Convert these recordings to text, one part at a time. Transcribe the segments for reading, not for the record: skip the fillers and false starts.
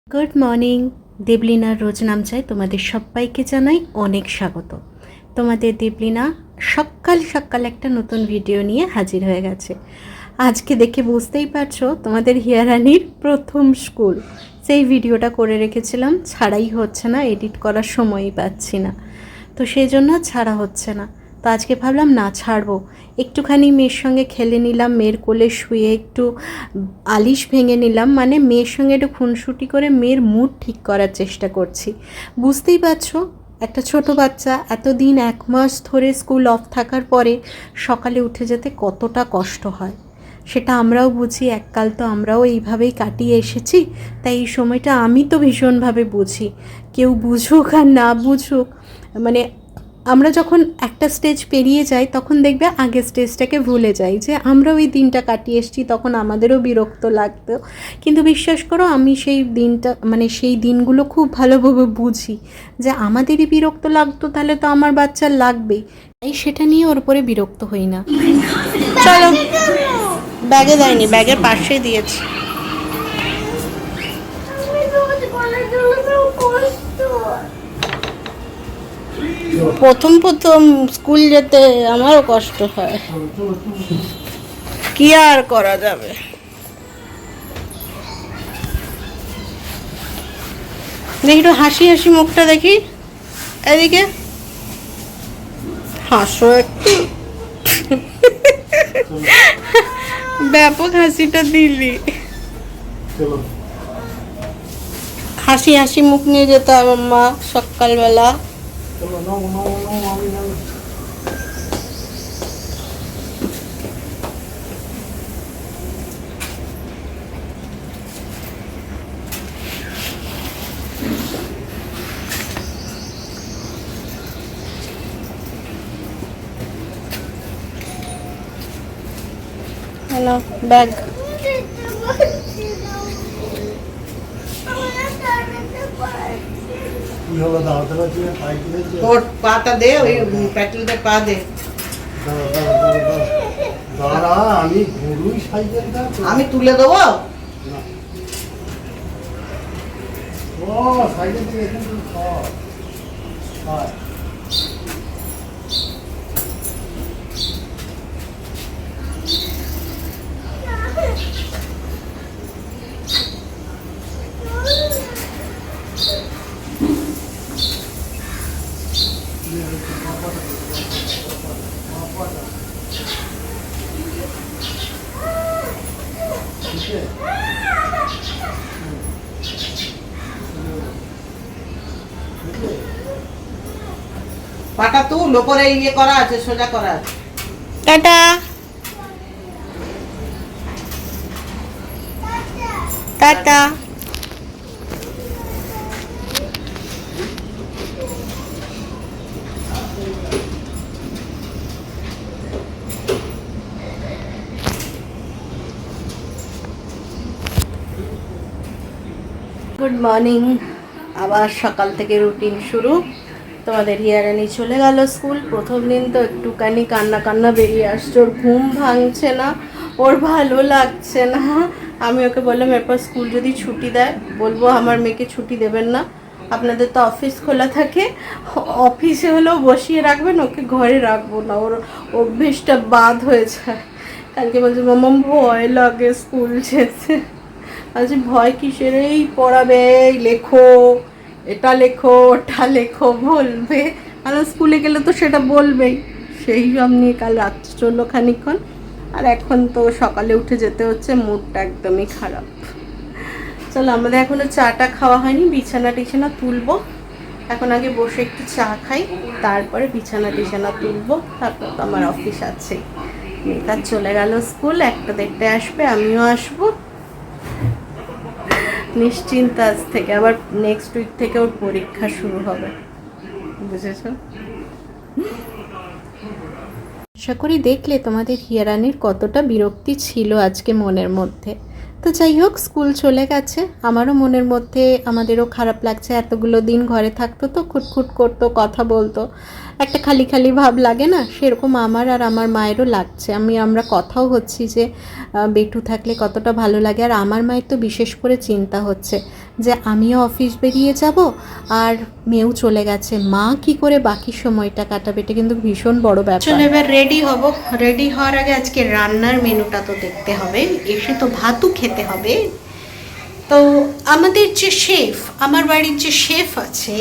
Good morning. দেবলিনার রোজ নাম চাই তোমাদের সবাইকে জানাই অনেক স্বাগত। তোমাদের দেবলিনা সকাল সকাল একটা নতুন ভিডিও নিয়ে হাজির হয়ে গেছে। আজকে দেখে বুঝতেই পারছো তোমাদের হিয়ারানির প্রথম স্কুল। সেই ভিডিওটা করে রেখেছিলাম, ছাড়াই হচ্ছে না, এডিট করার সময়ই পাচ্ছি না, তো সেই জন্য ছাড়া হচ্ছে না। তো আজকে ভাবলাম না ছাড়বো, একটুখানি মেয়ের সঙ্গে খেলে নিলাম, মেয়ের কোলে শুয়ে একটু আলিশ ভেঙে নিলাম, মানে মেয়ের সঙ্গে একটু খুনসুটি করে মেয়ের মুড ঠিক করার চেষ্টা করছি। বুঝতেই পারছো একটা ছোট বাচ্চা এতদিন 1 মাস ধরে স্কুল অফ থাকার পরে সকালে উঠে যেতে কতটা কষ্ট হয় সেটা আমরাও বুঝি। এককাল তো আমরাও এইভাবেই কাটিয়ে এসেছি, তাই এই সময়টা আমি তো ভীষণভাবে বুঝি। কেউ বুঝুক আর না বুঝুক, মানে আমরা যখন একটা স্টেজ পেরিয়ে যাই তখন দেখবে আগের স্টেজটাকে ভুলে যাই, যে আমরা ওই দিনটা কাটিয়ে এসেছি, তখন আমাদেরও বিরক্ত লাগতো। কিন্তু বিশ্বাস করো আমি সেই দিনটা, মানে সেই দিনগুলো খুব ভালোভাবে বুঝি, যে আমাদেরই বিরক্ত লাগতো তাহলে তো আমার বাচ্চার লাগবেই, তাই সেটা নিয়ে ওর উপরে বিরক্ত হই না। চলো, ব্যাগে দেয়নি, ব্যাগের পাশে দিয়েছি। প্রথম প্রথম স্কুল যেতে আমারও কষ্ট হয়, কি আর করা যাবে। দেখি একটু হাসি হাসি মুখটা দেখি, এদিকে হাসো একটু। ব্যাপক হাসিটা দিলি। হাসি হাসি মুখ নিয়ে যেতে হবে মা সকালবেলা। Hello, bag. পাটা দে, ওই প্যাটেলটা পা দে। আমি তুলে দেবো। পাটা তুল, ওপরে ইয়ে করা আছে, সোজা করা আছে। Tata tata. Good morning. আবার সকাল থেকে রুটিন শুরু। তোমাদের হিয়ারানি চলে গেল স্কুল। প্রথম দিন তো একটুখানি কান্না কান্না বেরিয়ে আসছে, ওর ঘুম ভাঙছে না, ওর ভালো লাগছে না। আমি ওকে বললাম এরপর স্কুল যদি ছুটি দেয় বলবো আমার মেয়েকে ছুটি দেবেন না, আপনাদের তো অফিস খোলা থাকে, অফিসে হলেও বসিয়ে রাখবেন, ওকে ঘরে রাখবো না, ওর অভ্যেসটা বাদ হয়ে যায়। কালকে বলছে মাম্মা ভয় লাগে স্কুল যেতে। আচ্ছা ভয় কিসের, এই পড়াবে, এই লেখো, এটা লেখো, ওটা লেখো বলবে, আর স্কুলে গেলে তো সেটা বলবেই। সেই সব নিয়ে কাল রাত্রে চললো খানিকক্ষণ, আর এখন তো সকালে উঠে যেতে হচ্ছে, মুডটা একদমই খারাপ। চলো, আমাদের এখনও চাটা খাওয়া হয়নি, বিছানা টিছানা তুলবো। এখন আগে বসে একটু চা খাই, তারপরে বিছানা টিছানা তুলবো, তারপর তো আমার অফিস আছে। মেয়েটা চলে গেল স্কুল, 1টা-1:30 আসবে, আমিও আসবো নিশ্চিন্ত। আজ থেকে আবার নেক্সট উইক থেকে ওর পরীক্ষা শুরু হবে, বুঝেছো? আশা করি দেখলে তোমাদের হিয়ারানির কতটা বিরক্তি ছিল আজকে মনের মধ্যে। তো যাই হোক, স্কুল চলে গেছে, আমারও মনের মধ্যে আমাদেরও খারাপ লাগছে। এতগুলো দিন ঘরে থাকতো তো খুটখুট করতো, কথা বলতো, একটা খালি খালি ভাব লাগে না, সেরকম আমার আর আমার মায়েরও লাগছে। আমরা কথাও হচ্ছি যে বেটু থাকলে কতটা ভালো লাগে। আর আমার মায়ের তো বিশেষ করে চিন্তা হচ্ছে যে আমিও অফিস বেরিয়ে যাব আর মেয়েও চলে গেছে, মা কি করে বাকি সময়টা কাটাবে, এটা কিন্তু ভীষণ বড় ব্যাপার। চলো এবার রেডি হব। রেডি হওয়ার আগে আজকে রান্নার মেনুটা তো দেখতে হবে, এসে তো ভাতও খেতে হবে। তো আমাদের যে শেফ, আমার বাড়ির যে শেফ আছে,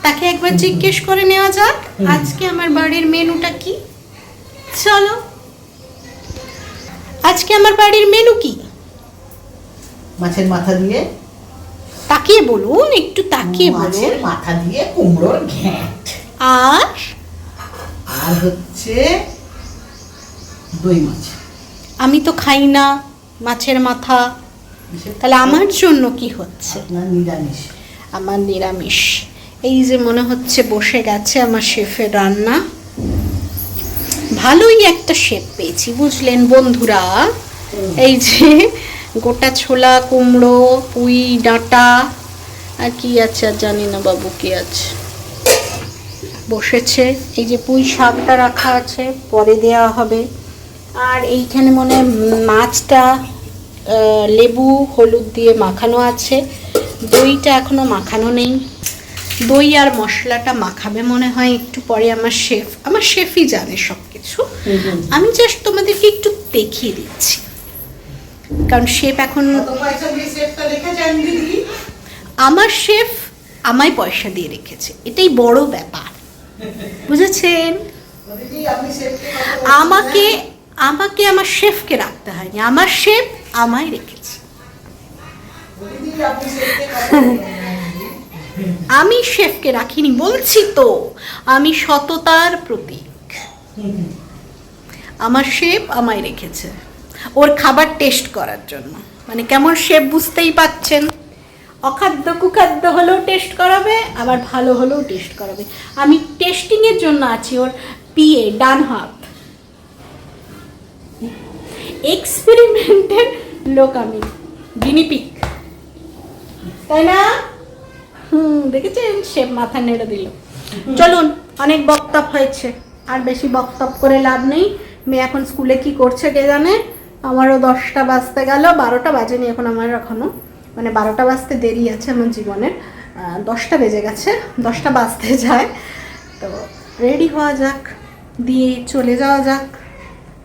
তাকে একবার জিজ্ঞেস করে নেওয়া যাক আজকে আমার বাড়ির মেনুটা কি। চলো, আজকে আমার বাড়ির মেনু কি? মাছের মাথা দিয়ে, তাকিয়ে বলুন, একটু তাকিয়ে বলুন। মাছের মাথা দিয়ে কুমড়োর ঘ্যাঁট, আর আর হচ্ছে দই মাছ। আমি তো খাই না মাছের মাথা, তাহলে আমার জন্য কি হচ্ছে? না, নিরামিষ। আমার নিরামিষ। এই যে মনে হচ্ছে বসে গেছে আমার শেফের রান্না। ভালোই একটা শেফ পেয়েছি বুঝলেন বন্ধুরা। এই যে গোটা ছোলা, কুমড়ো, পুঁই ডাঁটা, আর কি আছে আর জানি না বাবু কি আছে, বসেছে। এই যে পুঁই শাকটা রাখা আছে, পরে দেওয়া হবে। আর এইখানে মনে হয় মাছটা লেবু হলুদ দিয়ে মাখানো আছে, দইটা এখনো মাখানো নেই। দই আর মশলাটা মাখাবে মনে হয় একটু পরে আমার শেফ। আমার শেফই জানে সব কিছু, আমি জাস্ট তোমাদেরকে একটু দেখিয়ে দিচ্ছি, কারণ শেফ এখন, আমার শেফ আমায় পয়সা দিয়ে রেখেছে, এটাই বড় ব্যাপার, বুঝেছেন? আমাকে আমাকে আমার শেফকে রাখতে হয়নি, আমার শেফ আমায় রেখেছে। আমি শেফকে রাখিনি বলছি তো, আমি সততার প্রতীক। আমার শেফ আমায় রেখেছে ওর খাবার টেস্ট করার জন্য। মানে কেমন শেফ বুঝতেই পাচ্ছেন, অখাদ্য কুখাদ্য হলেও টেস্ট করাবে, আবার ভালো হলেও টেস্ট করাবে। আমি টেস্টিংয়ের জন্য আছি, ওর পিএ, ডান হাত, এক্সপেরিমেন্টের লোক আমি, গিনিপিক, তাই না? দেখেছেন শেফ মাথা নেড়ে দিল। চলুন, অনেক বক্তব্য হয়েছে, আর বেশি বক্তব্য করে লাভ নেই। মেয়ে এখন স্কুলে কি করছে কে জানে। আমারও 10টা বাজতে গেল, 12টা বাজেনি এখন আমার এখনো, মানে 12টা বাজতে দেরি আছে আমার জীবনের, 10টা বেজে গেছে, 10টা বাজতে যায়। তো রেডি হওয়া যাক, দিয়ে চলে যাওয়া যাক।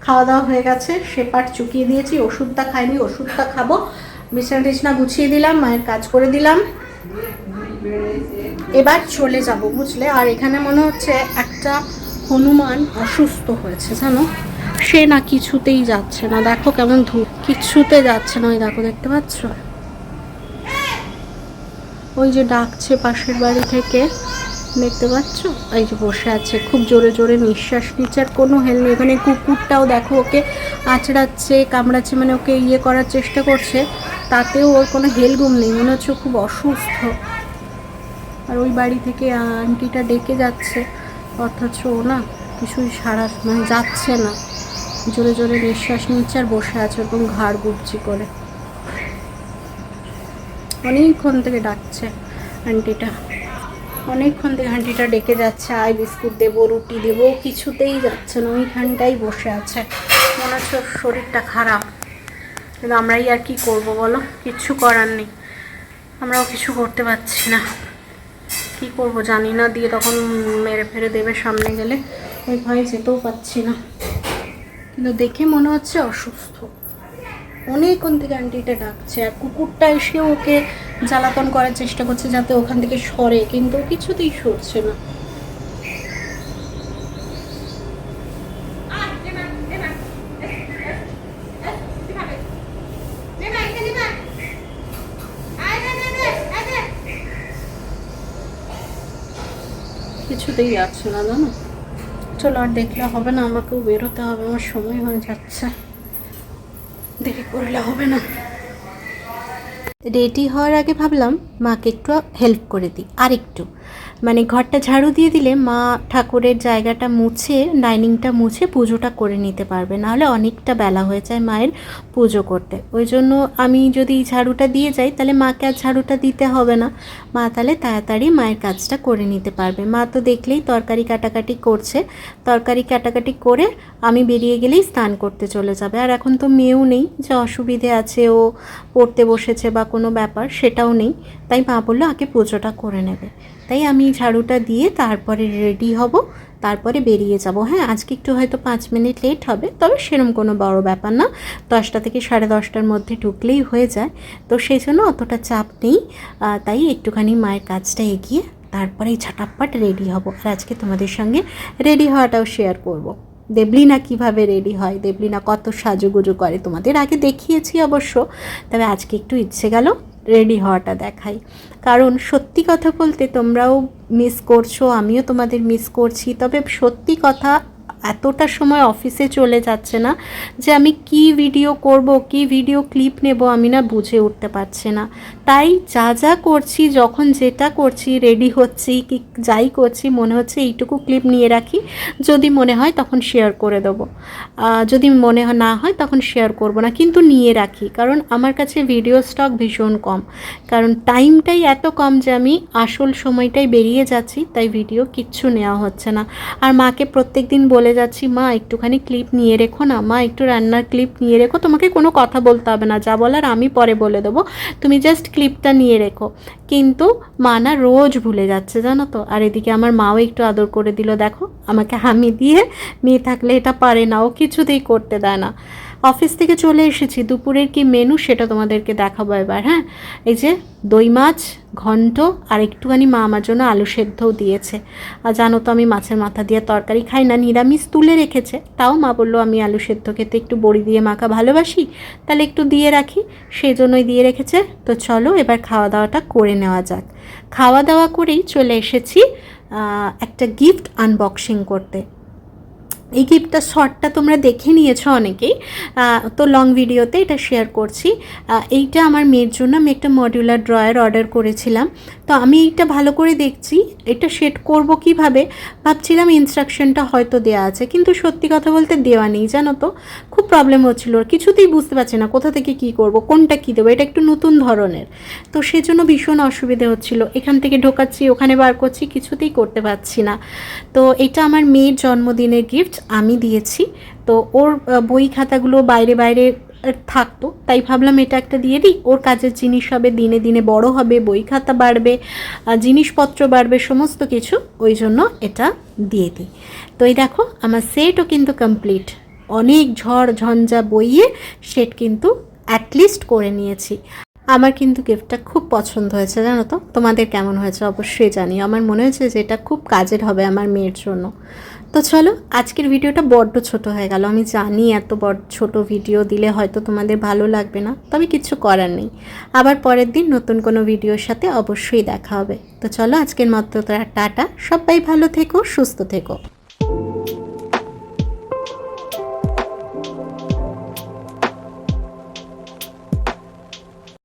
খাওয়া দাওয়া হয়ে গেছে, সে পাট চুকিয়ে দিয়েছি, ওষুধটা খাইনি, ওষুধটা খাবো। বিছানা টিছনা গুছিয়ে দিলাম, মায়ের কাজ করে দিলাম, এবার চলে যাব বুঝলে। আর এখানে মনে হচ্ছে একটা হনুমান অসুস্থ হয়েছে জানো, সে না কিছুতেই যাচ্ছে না, দেখো কেমন ধূপ, কিছুতে যাচ্ছে না। ওই দেখো, দেখতে পাচ্ছ, ওই যে ডাকছে পাশের বাড়ি থেকে, দেখতে পাচ্ছ, এই যে বসে আছে, খুব জোরে জোরে নিঃশ্বাস নিচ্ছে, আর কোনো হেল নেই। এখানে কুকুরটাও দেখো ওকে আঁচড়াচ্ছে, কামড়াচ্ছে, মানে ওকে ইয়ে করার চেষ্টা করছে, তাতেও ওর কোনো হেলগুম নেই, মনে হচ্ছে খুব অসুস্থ। আর ওই বাড়ি থেকে আন্টিটা ডেকে যাচ্ছে, অথচ ও না কিছুই সারা মানে যাচ্ছে না, জোরে জোরে নিঃশ্বাস নিচ্ছে আর বসে আছে এবং ঘাড় গুপচি করে। অনেকক্ষণ থেকে ডাকছে আন্টিটা, অনেকক্ষণ থেকে আন্টিটা ডেকে যাচ্ছে, আয় বিস্কুট দেবো, রুটি দেবো, কিছুতেই যাচ্ছে না, ওইখানটাই বসে আছে। মনে হচ্ছে শরীরটা খারাপ, কিন্তু আমরাই আর কি করব বলো, কিচ্ছু করার নেই, আমরাও কিছু করতে পারছি না, কি করব জানি না। দিয়ে তখন মেরে ফেরে দেবে সামনে গেলে, ওই ভয়ে যেতেও পাচ্ছি না, কিন্তু দেখে মনে হচ্ছে অসুস্থ। অনেকক্ষণ থেকে আন্টিটা ডাকছে, আর কুকুরটা এসে ওকে জ্বালাতন করার চেষ্টা করছে যাতে ওখান থেকে সরে, কিন্তু কিছুতেই সরছে না। কিছুতেই যাচ্ছে না জানো। চলো, আর দেখলে হবে না, আমাকেও বেরোতে হবে, আমার সময় হয়ে যাচ্ছে, দেরি করলে হবে না। রেডি হওয়ার আগে ভাবলাম মাকে একটু হেল্প করে দিই, আর একটু মানে ঘরটা ঝাড়ু দিয়ে দিলে মা ঠাকুরের জায়গাটা মুছে, ডাইনিংটা মুছে পুজোটা করে নিতে পারবে, নাহলে অনেকটা বেলা হয়ে যায় মায়ের পুজো করতে। ওই জন্য আমি যদি ঝাড়ুটা দিয়ে যাই তাহলে মাকে আর ঝাড়ুটা দিতে হবে না, মা তাহলে তাড়াতাড়ি মায়ের কাজটা করে নিতে পারবে। মা তো দেখলেই তরকারি কাটাকাটি করছে, তরকারি কাটাকাটি করে আমি বেরিয়ে গেলেই স্নান করতে চলে যাবে। আর এখন তো মেয়েও নেই যে অসুবিধে আছে ও পড়তে বসেছে বা কোনো ব্যাপার, সেটাও নেই। তাই মা বললো আগে পুজোটা করে নেবে। তাই আমি ঝাড়ুটা দিয়ে তারপরে রেডি হব, তারপরে বেরিয়ে যাব। হ্যাঁ, আজকে একটু হয়তো 5 মিনিট লেট হবে, তবে সেরকম কোনো বড় ব্যাপার না, 10টা থেকে 10:30টার মধ্যে ঢুকলেই হয়ে যায়। তো সেই জন্য অতটা চাপ নেই। তাই একটুখানি মায়ের কাজটা এগিয়ে তারপরেই ঝটাপট রেডি হব। আর আজকে তোমাদের সঙ্গে রেডি হওয়াটাও শেয়ার করব। দেবলিনা কিভাবে রেডি হয়, দেবলিনা কত সাজুগুজু করে তোমাদের আগে দেখিয়েছি অবশ্য, তবে আজকে একটু ইচ্ছে গেল রেডি হওয়াটা দেখাই। কারণ সত্যি কথা বলতে তোমরাও মিস করছো, আমিও তোমাদের মিস করছি। তবে সত্যি কথা, এতটা সময় অফিসে চলে যাচ্ছে না যে আমি কি ভিডিও করব, কি ভিডিও ক্লিপ নেব, আমি না বুঝে উঠতে পারছি না। তাই যা যা করছি, যখন যেটা করছি, রেডি হচ্ছি কি যাই করছি, মনে হচ্ছে এইটুকু ক্লিপ নিয়ে রাখি, যদি মনে হয় তখন শেয়ার করে দেবো, যদি মনে না হয় তখন শেয়ার করব না, কিন্তু নিয়ে রাখি। কারণ আমার কাছে ভিডিও স্টক ভীষণ কম, কারণ টাইমটাই এত কম যে আমি আসল সময়টাই বেরিয়ে যাচ্ছি, তাই ভিডিও কিচ্ছু নেওয়া হচ্ছে না। আর মাকে প্রত্যেক দিন বলে যাচ্ছি, মা একটুখানি ক্লিপ নিয়ে রেখো না, মা একটু রান্নার ক্লিপ নিয়ে রেখো, তোমাকে কোনো কথা বলতে হবে না, যা বলার আমি পরে বলে দেবো, তুমি জাস্ট ক্লিপটা নিয়ে রেখো। কিন্তু মা না রোজ ভুলে যাচ্ছে, জানো তো। আর এদিকে আমার মাও একটু আদর করে দিল, দেখো আমাকে হামি দিয়ে, মেয়ে থাকলে এটা পারে না, ও কিছুতেই করতে দেয় না। অফিস থেকে চলে এসেছি, দুপুরের কি মেনু সেটা তোমাদেরকে দেখাবো এবার। হ্যাঁ, এই যে দই মাছ, ঘন্ট, আর একটুখানি মা আমার জন্য আলু সেদ্ধও দিয়েছে। আর জানো তো আমি মাছের মাথা দিয়ে তরকারি খাই না, নিরামিষ তুলে রেখেছে, তাও মা বললো আমি আলু সেদ্ধ খেতে একটু বড়ি দিয়ে মাখা ভালোবাসি, তাহলে একটু দিয়ে রাখি, সেই জন্যই দিয়ে রেখেছে। তো চলো এবার খাওয়া দাওয়াটা করে নেওয়া যাক। খাওয়া দাওয়া করেই চলে এসেছি একটা গিফট আনবক্সিং করতে। এই গিফটটা শর্টটা তোমরা দেখে নিয়েছো অনেকেই, তো লং ভিডিওতে এটা শেয়ার করছি। এইটা আমার মেয়ের জন্য আমি একটা মডিউলার ড্রয়ার অর্ডার করেছিলাম। তো আমি এইটা ভালো করে দেখছি, এটা সেট করব কিভাবে ভাবছিলাম, ইনস্ট্রাকশনটা হয়তো দেওয়া আছে, কিন্তু সত্যি কথা বলতে দেওয়া নেই, জানো তো। খুব প্রবলেম হচ্ছিলো, কিছুতেই বুঝতে পারছি না কোথা থেকে কি করব, কোনটা কী দেবো, এটা একটু নতুন ধরনের, তো সেজন্য ভীষণ অসুবিধে হচ্ছিলো। এখান থেকে ঢোকাচ্ছি, ওখানে বার করছি, কিছুতেই করতে পারছি না। তো এটা আমার মেয়ের জন্মদিনের গিফট আমি দিয়েছি। তো ওর বই খাতাগুলো বাইরে বাইরে থাকতো, তাই ভাবলাম এটা একটা দিয়ে দিই, ওর কাজের জিনিস হবে, দিনে দিনে বড় হবে, বই খাতা বাড়বে, জিনিসপত্র বাড়বে, সমস্ত কিছু, ওই জন্য এটা দিয়ে দিই। তো এই দেখো আমার সেটও কিন্তু কমপ্লিট, অনেক ঝড় ঝঞ্ঝা বইয়ে সেট কিন্তু অ্যাটলিস্ট করে নিয়েছি। আমার কিন্তু গিফটটা খুব পছন্দ হয়েছে, জানো তো। তোমাদের কেমন হয়েছে অবশ্যই জানিও। আমার মনে হয়েছে যে এটা খুব কাজের হবে আমার মেয়ের জন্য। তো চলো, আজকের ভিডিওটা বড্ড ছোট হয়ে গেল, আমি জানি এত বড় ছোট ভিডিও দিলে হয়তো তোমাদের ভালো লাগবে না, তবে কিছু করার নেই। আবার পরের দিন নতুন কোনো ভিডিওর সাথে অবশ্যই দেখা হবে। তো চলো আজকের মতো টাটা, সবাই ভালো থেকো, সুস্থ থেকো।